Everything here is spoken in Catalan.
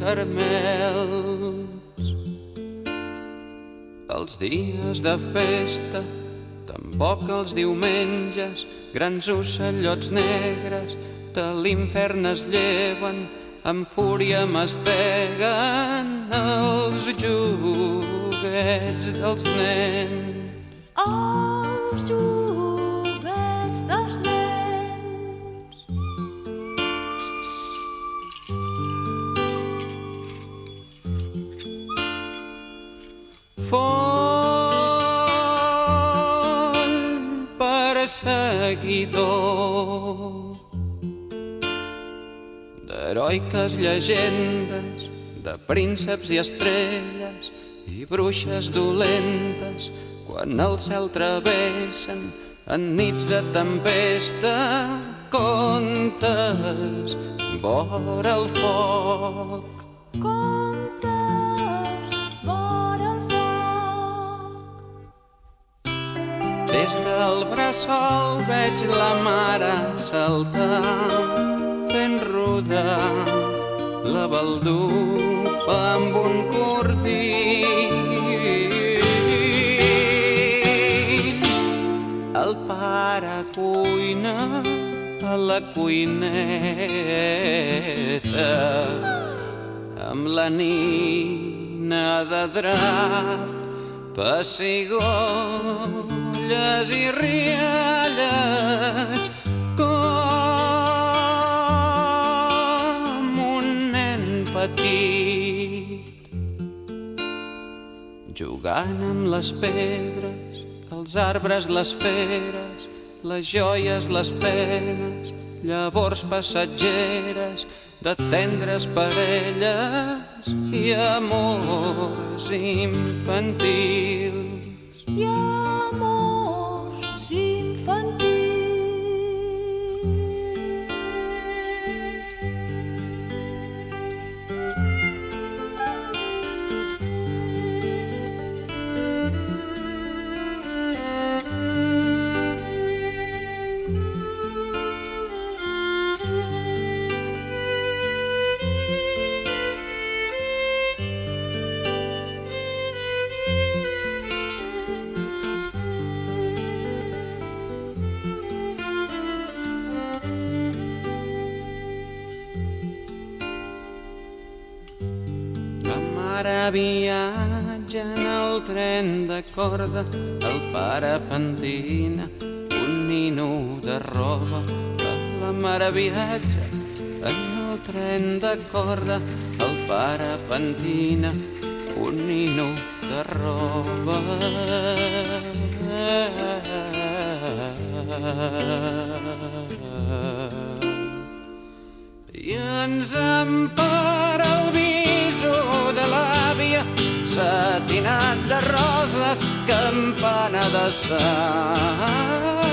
carmels. Els dies de festa, tampoc els diumenges, grans ocellots negres de l'infern es lleven, amb fúria masteguen els joguets dels nens. Els joguets dels nens. Foll perseguidor d'heroiques llegendes, de prínceps i estrelles i bruixes dolentes, quan el cel travessen en nits de tempesta, contes vora el foc. Contes vora el foc. Des del bressol veig la mare saltar, fent rodar la baldufa amb un cordill. El pare cuina a la cuineta amb la nina de drap, pessigolles i rialles, com un nen petit, jugant amb les pedres, els arbres, les peres, les joies, les penes, llavors passatgeres de tendres parelles i amors infantils. I amors infantils. Ara viatja en el tren de corda, el pare pentina un nino de roba. La mare viatja en el tren de corda, el pare pentina un nino de roba. I ens empara el viso de l'àvia, satinat de roses, campana de sang.